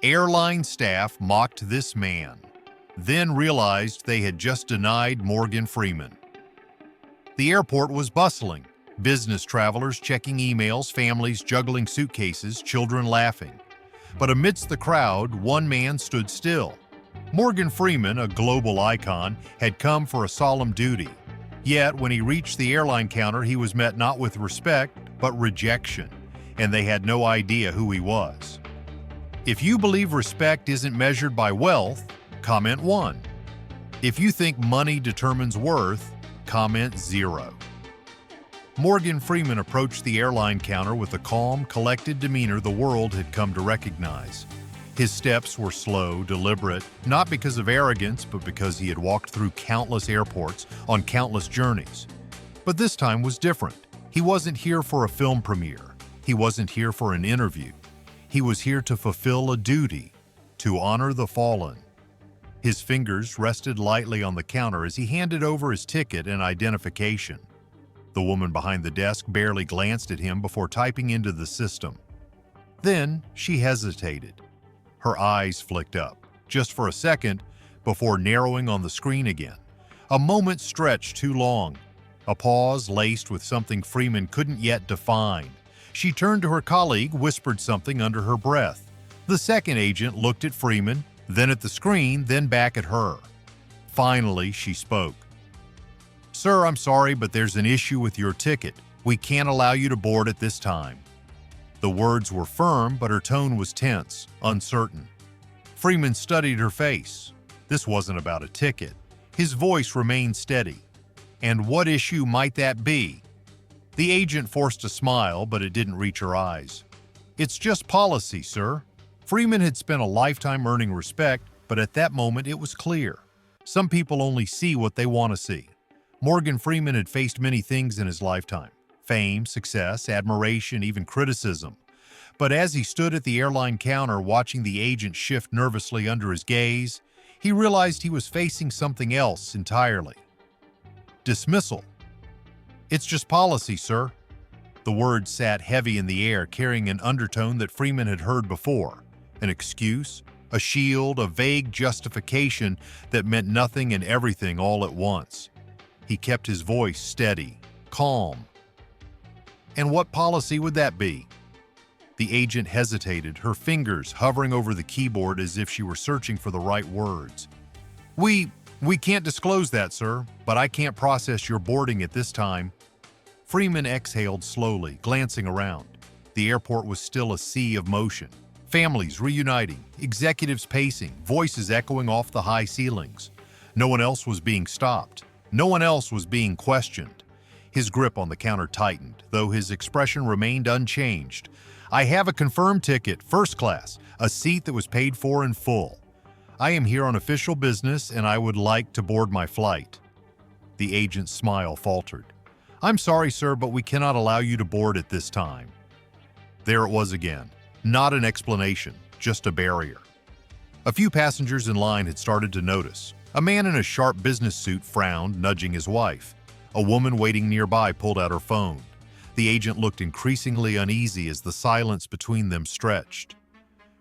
Airline staff mocked this man, then realized they had just denied Morgan Freeman. The airport was bustling, business travelers checking emails, families juggling suitcases, children laughing. But amidst the crowd, one man stood still. Morgan Freeman, a global icon, had come for a solemn duty. Yet, when he reached the airline counter, he was met not with respect, but rejection, and they had no idea who he was. If you believe respect isn't measured by wealth, comment 1. If you think money determines worth, comment 0. Morgan Freeman approached the airline counter with a calm, collected demeanor the world had come to recognize. His steps were slow, deliberate, not because of arrogance, but because he had walked through countless airports on countless journeys. But this time was different. He wasn't here for a film premiere. He wasn't here for an interview. He was here to fulfill a duty, to honor the fallen. His fingers rested lightly on the counter as he handed over his ticket and identification. The woman behind the desk barely glanced at him before typing into the system. Then she hesitated. Her eyes flicked up, just for a second, before narrowing on the screen again. A moment stretched too long, a pause laced with something Freeman couldn't yet define. She turned to her colleague, whispered something under her breath. The second agent looked at Freeman, then at the screen, then back at her. Finally, she spoke. "Sir, I'm sorry, but there's an issue with your ticket. We can't allow you to board at this time." The words were firm, but her tone was tense, uncertain. Freeman studied her face. This wasn't about a ticket. His voice remained steady. "And what issue might that be?" The agent forced a smile, but it didn't reach her eyes. "It's just policy, sir." Freeman had spent a lifetime earning respect, but at that moment it was clear. Some people only see what they want to see. Morgan Freeman had faced many things in his lifetime: fame, success, admiration, even criticism. But as he stood at the airline counter watching the agent shift nervously under his gaze, he realized he was facing something else entirely. Dismissal. "It's just policy, sir." The words sat heavy in the air, carrying an undertone that Freeman had heard before. An excuse, a shield, a vague justification that meant nothing and everything all at once. He kept his voice steady, calm. "And what policy would that be?" The agent hesitated, her fingers hovering over the keyboard as if she were searching for the right words. We can't disclose that, sir, but I can't process your boarding at this time." Freeman exhaled slowly, glancing around. The airport was still a sea of motion. Families reuniting, executives pacing, voices echoing off the high ceilings. No one else was being stopped. No one else was being questioned. His grip on the counter tightened, though his expression remained unchanged. "I have a confirmed ticket, first class, a seat that was paid for in full. I am here on official business and I would like to board my flight." The agent's smile faltered. "I'm sorry, sir, but we cannot allow you to board at this time." There it was again. Not an explanation, just a barrier. A few passengers in line had started to notice. A man in a sharp business suit frowned, nudging his wife. A woman waiting nearby pulled out her phone. The agent looked increasingly uneasy as the silence between them stretched.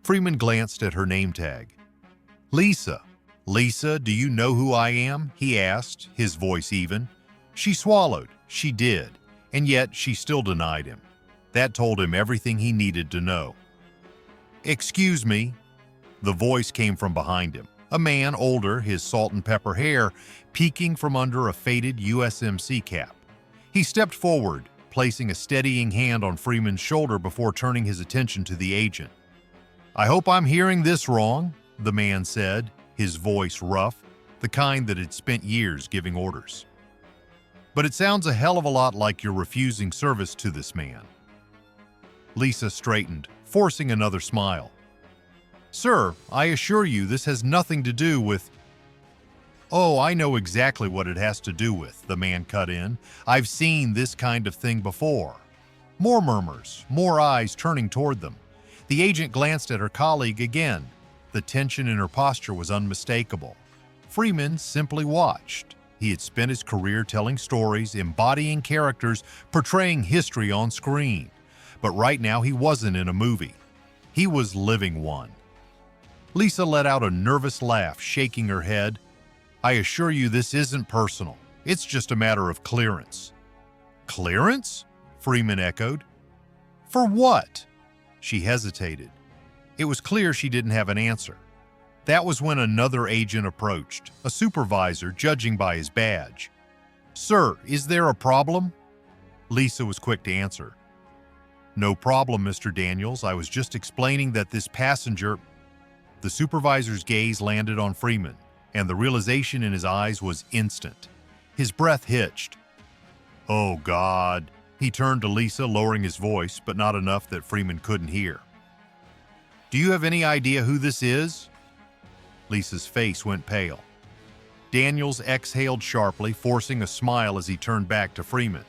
Freeman glanced at her name tag. "Lisa. Lisa, do you know who I am?" he asked, his voice even. She swallowed. She did. And yet she still denied him. That told him everything he needed to know. "Excuse me." The voice came from behind him. A man, older, his salt and pepper hair peeking from under a faded USMC cap. He stepped forward, placing a steadying hand on Freeman's shoulder before turning his attention to the agent. "I hope I'm hearing this wrong," the man said, his voice rough, the kind that had spent years giving orders. "But it sounds a hell of a lot like you're refusing service to this man." Lisa straightened, forcing another smile. "Sir, I assure you this has nothing to do with—" "Oh, I know exactly what it has to do with," the man cut in. "I've seen this kind of thing before." More murmurs, more eyes turning toward them. The agent glanced at her colleague again. The tension in her posture was unmistakable. Freeman simply watched. He had spent his career telling stories, embodying characters, portraying history on screen. But right now he wasn't in a movie. He was living one. Lisa let out a nervous laugh, shaking her head. I assure you this isn't personal. It's just a matter of clearance. Clearance? Freeman echoed. For what? She hesitated. It was clear she didn't have an answer. That was when another agent approached, a supervisor, judging by his badge. Sir, is there a problem? Lisa was quick to answer. No problem, Mr. Daniels. I was just explaining that this passenger... The supervisor's gaze landed on Freeman, and the realization in his eyes was instant. His breath hitched. Oh, God. He turned to Lisa, lowering his voice, but not enough that Freeman couldn't hear. Do you have any idea who this is? Lisa's face went pale. Daniels exhaled sharply, forcing a smile as he turned back to Freeman.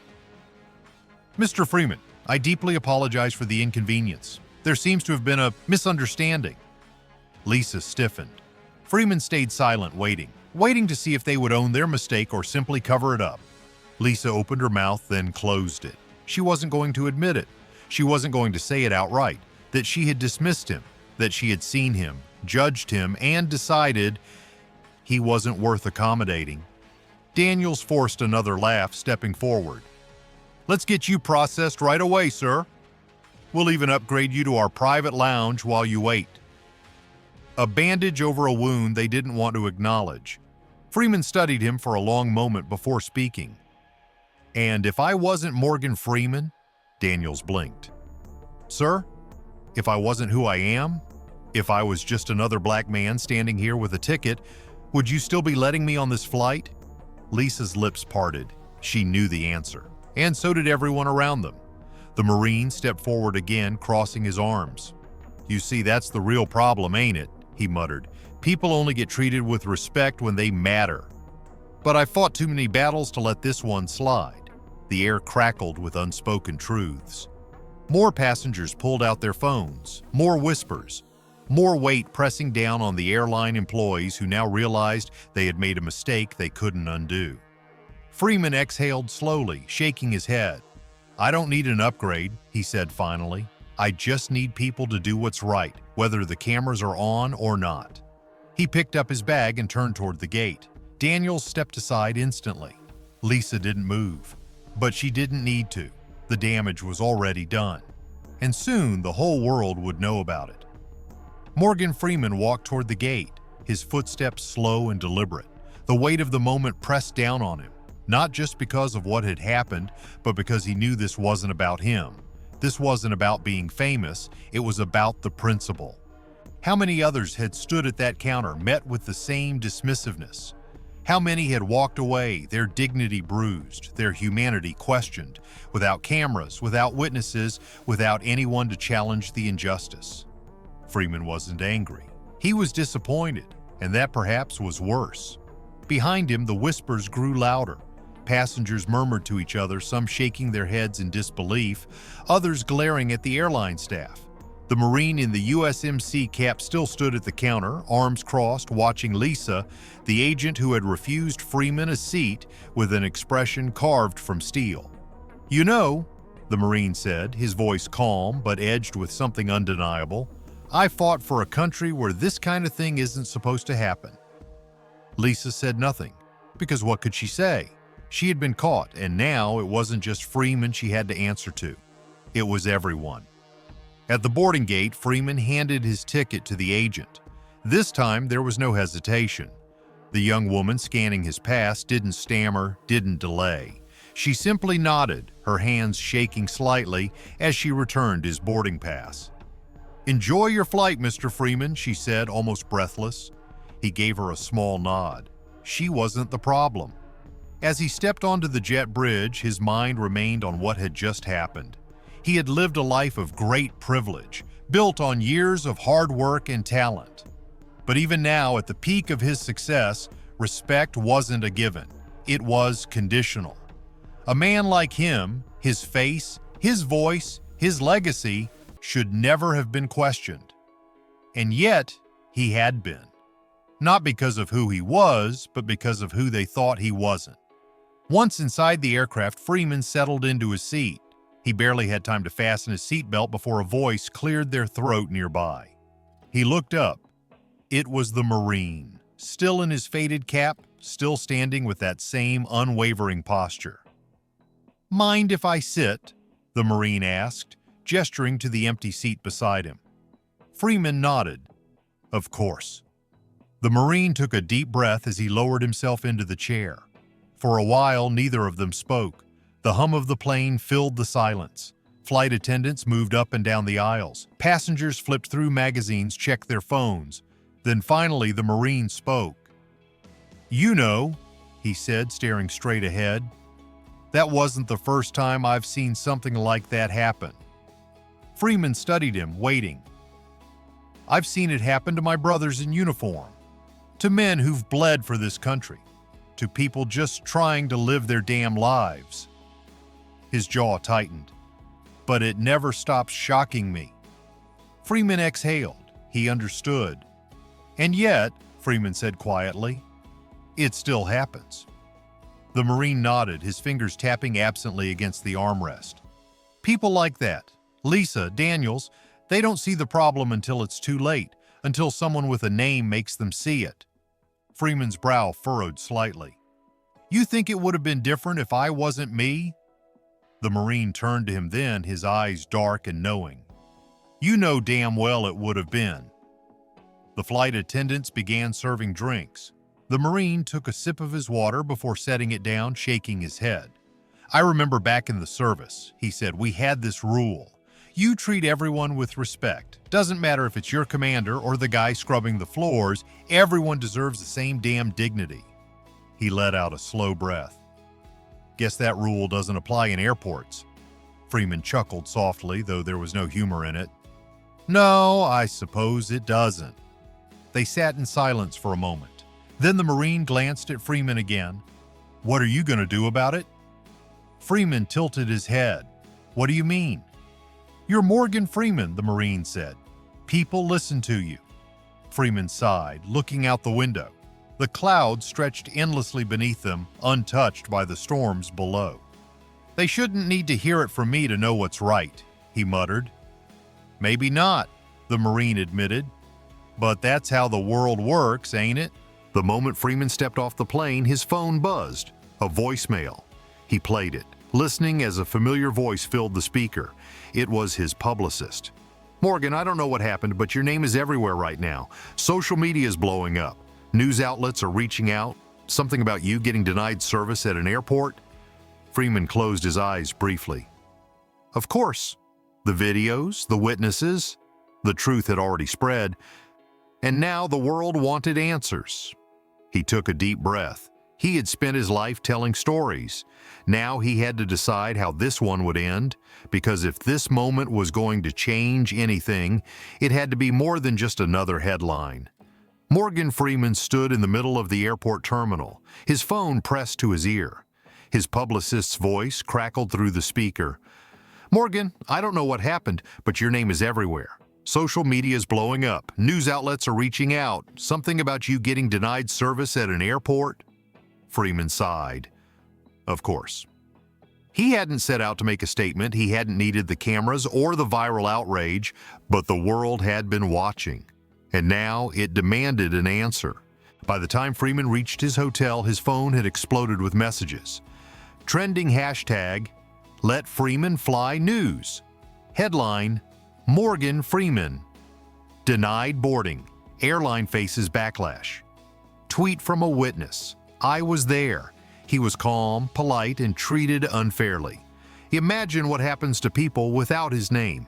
Mr. Freeman, I deeply apologize for the inconvenience. There seems to have been a misunderstanding. Lisa stiffened. Freeman stayed silent, waiting to see if they would own their mistake or simply cover it up. Lisa opened her mouth, then closed it. She wasn't going to admit it. She wasn't going to say it outright, that she had dismissed him, that she had seen him, judged him, and decided he wasn't worth accommodating. Daniels forced another laugh, stepping forward. Let's get you processed right away, sir. We'll even upgrade you to our private lounge while you wait. A bandage over a wound they didn't want to acknowledge. Freeman studied him for a long moment before speaking. And if I wasn't Morgan Freeman? Daniels blinked. Sir, if I wasn't who I am, if I was just another black man standing here with a ticket, would you still be letting me on this flight? Lisa's lips parted. She knew the answer, and so did everyone around them. The Marine stepped forward again, crossing his arms. You see, that's the real problem, ain't it? He muttered. People only get treated with respect when they matter. But I fought too many battles to let this one slide. The air crackled with unspoken truths. More passengers pulled out their phones, more whispers, more weight pressing down on the airline employees who now realized they had made a mistake they couldn't undo. Freeman exhaled slowly, shaking his head. I don't need an upgrade, he said finally. I just need people to do what's right, whether the cameras are on or not. He picked up his bag and turned toward the gate. Daniels stepped aside instantly. Lisa didn't move, but she didn't need to. The damage was already done, and soon the whole world would know about it. Morgan Freeman walked toward the gate, his footsteps slow and deliberate. The weight of the moment pressed down on him, not just because of what had happened, but because he knew this wasn't about him. This wasn't about being famous, it was about the principle. How many others had stood at that counter, met with the same dismissiveness? How many had walked away, their dignity bruised, their humanity questioned, without cameras, without witnesses, without anyone to challenge the injustice? Freeman wasn't angry. He was disappointed, and that perhaps was worse. Behind him, the whispers grew louder. Passengers murmured to each other, some shaking their heads in disbelief, others glaring at the airline staff. The Marine in the USMC cap still stood at the counter, arms crossed, watching Lisa, the agent who had refused Freeman a seat, with an expression carved from steel. You know, the Marine said, his voice calm but edged with something undeniable, I fought for a country where this kind of thing isn't supposed to happen. Lisa said nothing, because what could she say? She had been caught, and now it wasn't just Freeman she had to answer to. It was everyone. At the boarding gate, Freeman handed his ticket to the agent. This time, there was no hesitation. The young woman scanning his pass didn't stammer, didn't delay. She simply nodded, her hands shaking slightly as she returned his boarding pass. Enjoy your flight, Mr. Freeman, she said, almost breathless. He gave her a small nod. She wasn't the problem. As he stepped onto the jet bridge, his mind remained on what had just happened. He had lived a life of great privilege, built on years of hard work and talent. But even now, at the peak of his success, respect wasn't a given. It was conditional. A man like him, his face, his voice, his legacy, should never have been questioned. And yet, he had been. Not because of who he was, but because of who they thought he wasn't. Once inside the aircraft, Freeman settled into his seat. He barely had time to fasten his seatbelt before a voice cleared their throat nearby. He looked up. It was the Marine, still in his faded cap, still standing with that same unwavering posture. "Mind if I sit?" the Marine asked, gesturing to the empty seat beside him. Freeman nodded. "Of course." The Marine took a deep breath as he lowered himself into the chair. For a while, neither of them spoke. The hum of the plane filled the silence. Flight attendants moved up and down the aisles. Passengers flipped through magazines, checked their phones. Then finally, the Marine spoke. "You know," he said, staring straight ahead, "that wasn't the first time I've seen something like that happen." Freeman studied him, waiting. "I've seen it happen to my brothers in uniform, to men who've bled for this country, to people just trying to live their damn lives." His jaw tightened. "But it never stops shocking me." Freeman exhaled. He understood. "And yet," Freeman said quietly, "it still happens." The Marine nodded, his fingers tapping absently against the armrest. "People like that, Lisa, Daniels, they don't see the problem until it's too late, until someone with a name makes them see it." Freeman's brow furrowed slightly. "You think it would have been different if I wasn't me?" The Marine turned to him then, his eyes dark and knowing. "You know damn well it would have been." The flight attendants began serving drinks. The Marine took a sip of his water before setting it down, shaking his head. "I remember back in the service," he said, "we had this rule. You treat everyone with respect. Doesn't matter if it's your commander or the guy scrubbing the floors, everyone deserves the same damn dignity." He let out a slow breath. "Guess that rule doesn't apply in airports." Freeman chuckled softly, though there was no humor in it. "No, I suppose it doesn't." They sat in silence for a moment. Then the Marine glanced at Freeman again. "What are you going to do about it?" Freeman tilted his head. "What do you mean?" "You're Morgan Freeman," the Marine said. "People listen to you." Freeman sighed, looking out the window. The clouds stretched endlessly beneath them, untouched by the storms below. "They shouldn't need to hear it from me to know what's right," he muttered. "Maybe not," the Marine admitted. "But that's how the world works, ain't it?" The moment Freeman stepped off the plane, his phone buzzed. A voicemail. He played it, listening as a familiar voice filled the speaker. It was his publicist. "Morgan, I don't know what happened, but your name is everywhere right now. Social media is blowing up. News outlets are reaching out. Something about you getting denied service at an airport." Freeman closed his eyes briefly. "Of course. The videos, the witnesses, the truth had already spread. And now the world wanted answers." He took a deep breath. He had spent his life telling stories. Now he had to decide how this one would end, because if this moment was going to change anything, it had to be more than just another headline. Morgan Freeman stood in the middle of the airport terminal, his phone pressed to his ear. His publicist's voice crackled through the speaker. "Morgan, I don't know what happened, but your name is everywhere. Social media is blowing up. News outlets are reaching out. Something about you getting denied service at an airport?" Freeman sighed. Of course. He hadn't set out to make a statement. He hadn't needed the cameras or the viral outrage, but the world had been watching. And now it demanded an answer. By the time Freeman reached his hotel, his phone had exploded with messages. Trending hashtag, "Let Freeman Fly News." Headline, "Morgan Freeman. Denied boarding. Airline faces backlash." Tweet from a witness. "I was there. He was calm, polite, and treated unfairly." Imagine what happens to people without his name.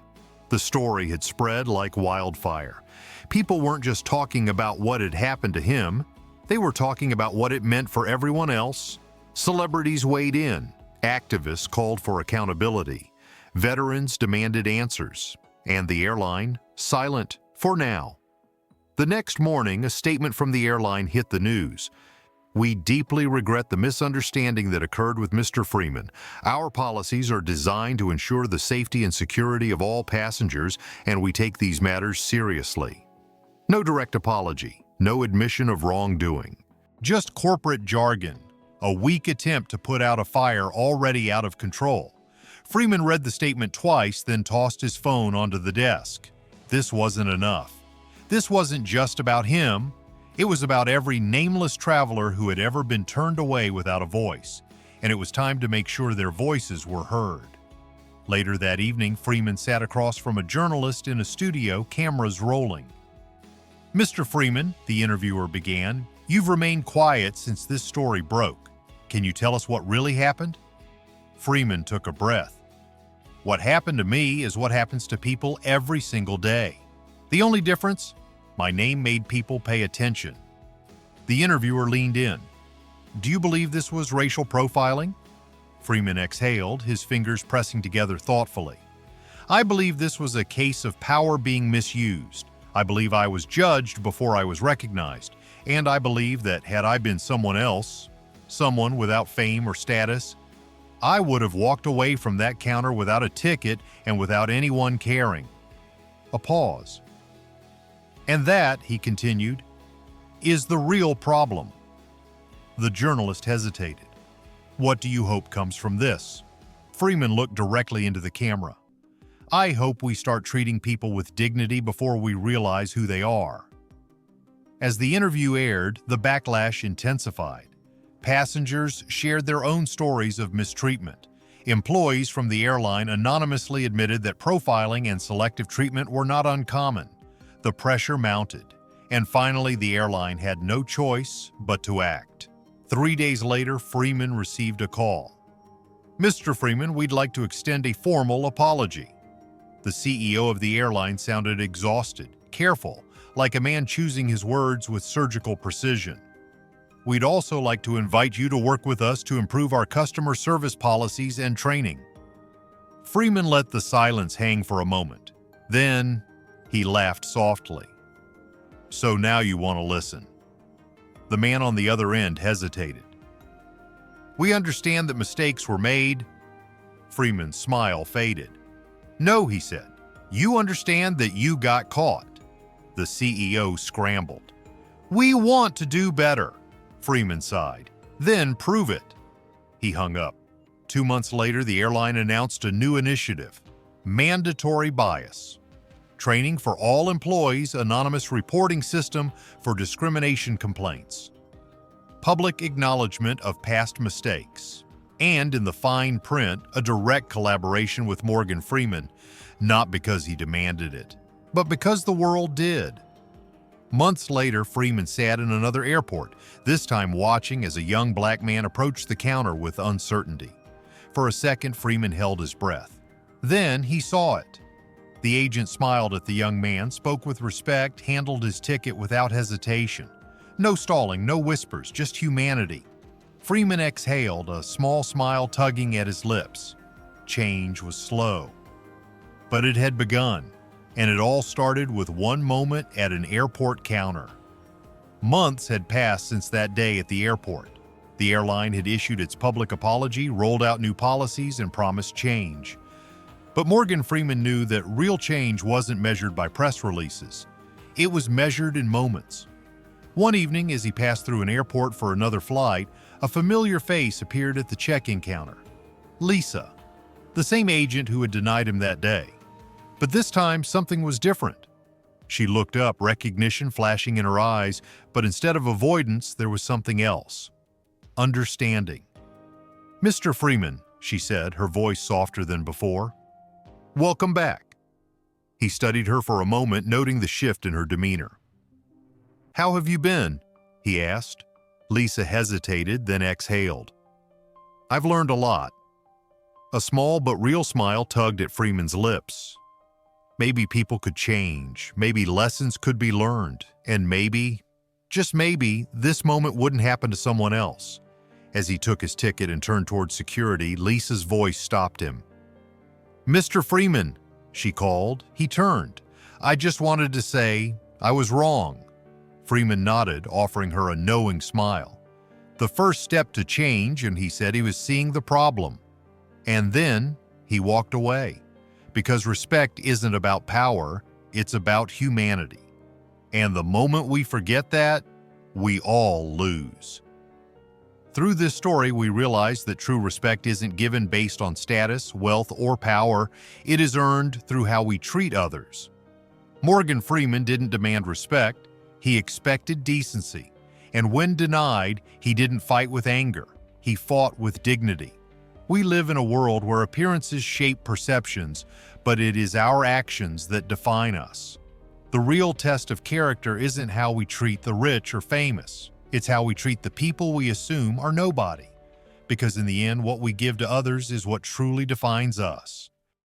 The story had spread like wildfire. People weren't just talking about what had happened to him. They were talking about what it meant for everyone else. Celebrities weighed in. Activists called for accountability. Veterans demanded answers. And the airline, silent for now. The next morning, a statement from the airline hit the news. "We deeply regret the misunderstanding that occurred with Mr. Freeman. Our policies are designed to ensure the safety and security of all passengers, and we take these matters seriously." No direct apology, no admission of wrongdoing. Just corporate jargon, a weak attempt to put out a fire already out of control. Freeman read the statement twice, then tossed his phone onto the desk. This wasn't enough. This wasn't just about him. It was about every nameless traveler who had ever been turned away without a voice, and it was time to make sure their voices were heard. Later that evening, Freeman sat across from a journalist in a studio, cameras rolling. "Mr. Freeman," the interviewer began, "you've remained quiet since this story broke. Can you tell us what really happened?" Freeman took a breath. "What happened to me is what happens to people every single day. The only difference? My name made people pay attention." The interviewer leaned in. "Do you believe this was racial profiling?" Freeman exhaled, his fingers pressing together thoughtfully. "I believe this was a case of power being misused. I believe I was judged before I was recognized, and I believe that had I been someone else, someone without fame or status, I would have walked away from that counter without a ticket and without anyone caring." A pause. "And that," he continued, "is the real problem." The journalist hesitated. "What do you hope comes from this?" Freeman looked directly into the camera. "I hope we start treating people with dignity before we realize who they are." As the interview aired, the backlash intensified. Passengers shared their own stories of mistreatment. Employees from the airline anonymously admitted that profiling and selective treatment were not uncommon. The pressure mounted, and finally the airline had no choice but to act. 3 days later, Freeman received a call. "Mr. Freeman, we'd like to extend a formal apology." The CEO of the airline sounded exhausted, careful, like a man choosing his words with surgical precision. "We'd also like to invite you to work with us to improve our customer service policies and training." Freeman let the silence hang for a moment. Then he laughed softly. "So now you want to listen." The man on the other end hesitated. "We understand that mistakes were made." Freeman's smile faded. "No," he said. "You understand that you got caught." The CEO scrambled. "We want to do better." Freeman sighed. "Then prove it." He hung up. 2 months later, the airline announced a new initiative: mandatory bias. Training for all employees, anonymous reporting system for discrimination complaints. Public acknowledgement of past mistakes. And in the fine print, a direct collaboration with Morgan Freeman, not because he demanded it, but because the world did. Months later, Freeman sat in another airport, this time watching as a young black man approached the counter with uncertainty. For a second, Freeman held his breath. Then he saw it. The agent smiled at the young man, spoke with respect, handled his ticket without hesitation. No stalling, no whispers, just humanity. Freeman exhaled, a small smile tugging at his lips. Change was slow. But it had begun, and it all started with one moment at an airport counter. Months had passed since that day at the airport. The airline had issued its public apology, rolled out new policies, and promised change. But Morgan Freeman knew that real change wasn't measured by press releases. It was measured in moments. One evening, as he passed through an airport for another flight, a familiar face appeared at the check-in counter. Lisa, the same agent who had denied him that day. But this time, something was different. She looked up, recognition flashing in her eyes, but instead of avoidance, there was something else. Understanding. "Mr. Freeman," she said, her voice softer than before. "Welcome back." He studied her for a moment, noting the shift in her demeanor. "How have you been?" he asked. Lisa hesitated, then exhaled. "I've learned a lot." A small but real smile tugged at Freeman's lips. Maybe people could change, maybe lessons could be learned, and maybe, just maybe, this moment wouldn't happen to someone else. As he took his ticket and turned toward security, Lisa's voice stopped him. "Mr. Freeman," she called. He turned. "I just wanted to say, I was wrong." Freeman nodded, offering her a knowing smile. The first step to change, and he said he was seeing the problem. And then he walked away. Because respect isn't about power, it's about humanity. And the moment we forget that, we all lose. Through this story, we realize that true respect isn't given based on status, wealth, or power. It is earned through how we treat others. Morgan Freeman didn't demand respect, he expected decency. And when denied, he didn't fight with anger, he fought with dignity. We live in a world where appearances shape perceptions, but it is our actions that define us. The real test of character isn't how we treat the rich or famous. It's how we treat the people we assume are nobody. Because in the end, what we give to others is what truly defines us.